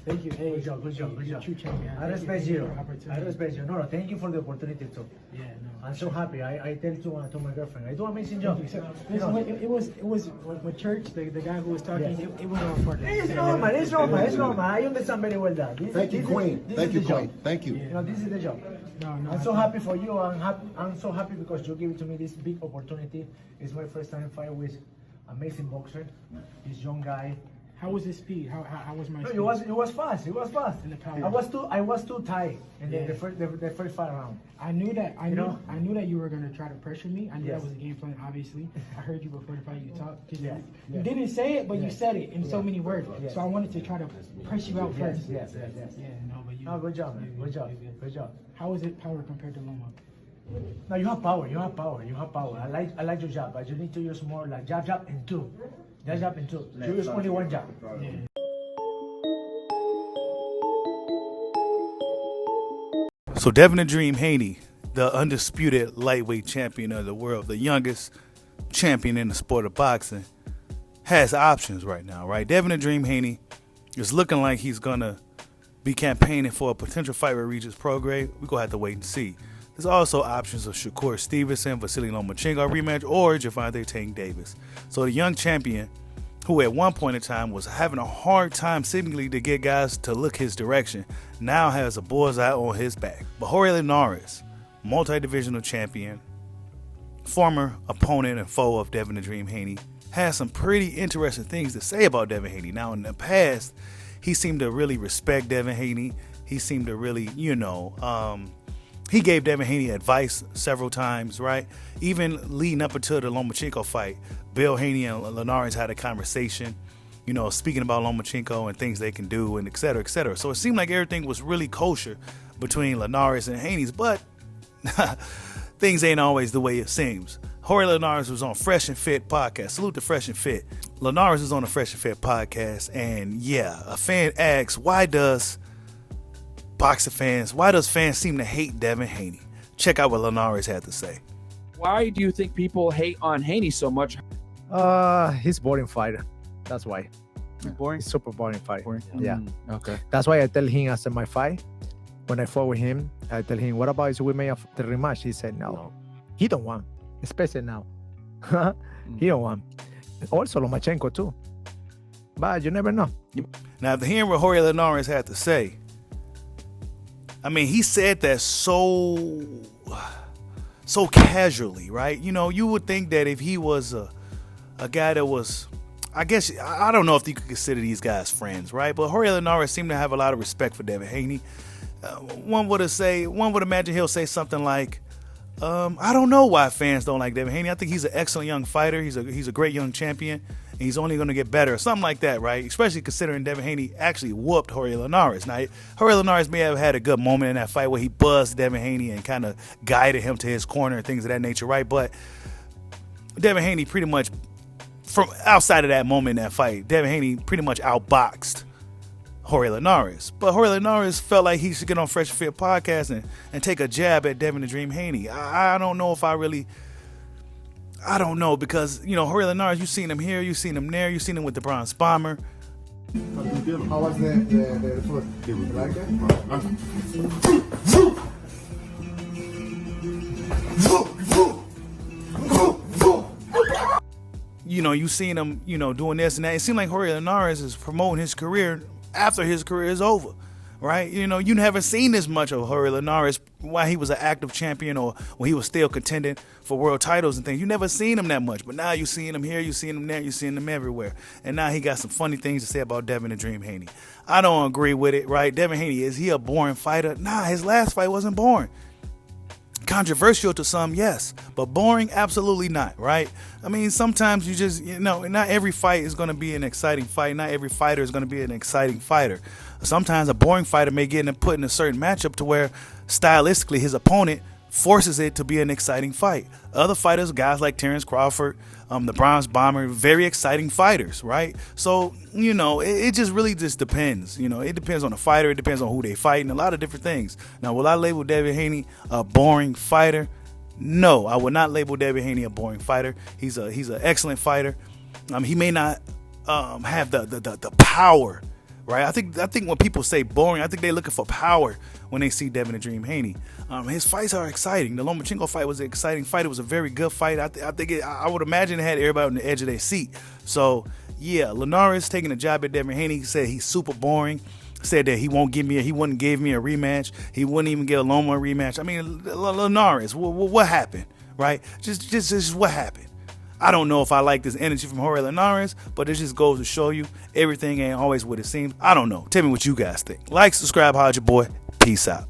Thank you. Hey, Good job. True champion. I respect you. No, thank you for the opportunity too. Yeah, no. I'm so happy. I tell to my girlfriend, I do an amazing job. It was with Church, the guy who was talking. Yes. It was all part of it. It's normal. I understand very well that. Thank you, Queen. Thank you, Queen. Thank you. This is the job. No, I'm so happy for you. I'm so happy because you give it to me this big opportunity. It's my first time fight with amazing boxer. This young guy. How was his speed? How was my No, speed? it was fast. In the power. I was too tight in the first fight round. I knew that you were gonna try to pressure me. I knew that was a game plan. Obviously, I heard you before the fight. You talk. You didn't say it, but you said it in so many words. So I wanted to try to press you out first. Yes. Yeah, no, but you. No, good job, man. Good job. How is it power compared to Loma? No, you have power. I like your job, but you need to use more like jab, and two. Jab and two. You use only one jab. Yeah. So Devin the Dream Haney, the undisputed lightweight champion of the world, the youngest champion in the sport of boxing, has options right now, right? Devin the Dream Haney is looking like he's going to be campaigning for a potential fight with Regis Prograis. We're going to have to wait and see. There's also options of Shakur Stevenson, Vasily Lomachenko rematch, or Gervonta Tank Davis. So the young champion, who at one point in time was having a hard time seemingly to get guys to look his direction, now has a bullseye on his back. But Jorge Linares, multi-divisional champion, former opponent and foe of Devin the Dream Haney, has some pretty interesting things to say about Devin Haney. Now, in the past, he seemed to really respect Devin Haney. He seemed to really, he gave Devin Haney advice several times, right? Even leading up until the Lomachenko fight, Bill Haney and Linares had a conversation, speaking about Lomachenko and things they can do and et cetera, et cetera. So it seemed like everything was really kosher between Linares and Haney's, but things ain't always the way it seems. Jorge Linares was on Fresh and Fit podcast. Salute to Fresh and Fit. Linares was on the Fresh and Fit podcast, and yeah, a fan asks, why does fans seem to hate Devin Haney? Check out what Linares had to say. Why do you think people hate on Haney so much? He's boring fighter. That's why. Boring? He's super boring fighter. Boring? Yeah. Okay. That's why I tell him after my fight, when I fought with him, I tell him, what about if we make the rematch? He said no. He don't want, especially now. He don't want. Also Lomachenko too. But you never know. Now, after hearing what Jorge Linares had to say, I mean, he said that so casually, right? You would think that if he was a guy that was, I guess, I don't know if you could consider these guys friends, right? But Jorge Linares seemed to have a lot of respect for Devin Haney. One would imagine he'll say something like, I don't know why fans don't like Devin Haney. I think he's an excellent young fighter. He's a great young champion. And he's only going to get better. Something like that, right? Especially considering Devin Haney actually whooped Jorge Linares. Now, Jorge Linares may have had a good moment in that fight where he buzzed Devin Haney and kind of guided him to his corner and things of that nature, right? But Devin Haney pretty much, from outside of that moment in that fight, Devin Haney pretty much outboxed Jorge Linares. But Jorge Linares felt like he should get on Fresh and Fit podcast and take a jab at Devin the Dream Haney. I don't know if I don't know, because, Jorge Linares, you've seen him here, you've seen him there, you've seen him with the Bronze Bomber. How was the food? You like it? You've seen him, doing this and that. It seemed like Jorge Linares is promoting his career after his career is over, right? You haven't seen this much of Jorge Linares while he was an active champion or when he was still contending for world titles and things. You never seen him that much, but now you're seeing him here, you're seeing him there, you're seeing him everywhere. And now he got some funny things to say about Devin the Dream Haney. I don't agree with it, right? Devin Haney, is he a boring fighter? Nah, his last fight wasn't boring. Controversial to some, yes, but boring, absolutely not, right? I mean, sometimes you just, not every fight is going to be an exciting fight. Not every fighter is going to be an exciting fighter. Sometimes a boring fighter may get put in a certain matchup to where stylistically his opponent forces it to be an exciting fight. Other fighters, guys like Terrence Crawford, the Bronze Bomber, very exciting fighters, right? So, it just really just depends. It depends on the fighter. It depends on who they fight and a lot of different things. Now, will I label Devin Haney a boring fighter? No, I would not label Devin Haney a boring fighter. He's an excellent fighter. He may not have the power right? I think when people say boring, I think they're looking for power when they see Devin the Dream Haney. His fights are exciting. The Lomachenko fight was an exciting fight. It was a very good fight. I would imagine it had everybody on the edge of their seat. So yeah, Linares taking a job at Devin Haney. He said he's super boring. Said that he wouldn't give me a rematch. He wouldn't even give a Loma a rematch. I mean, Linares, what happened, right? Just what happened? I don't know if I like this energy from Jorge Linares, but it just goes to show you everything ain't always what it seems. I don't know. Tell me what you guys think. Like, subscribe, holla at your boy. Peace out.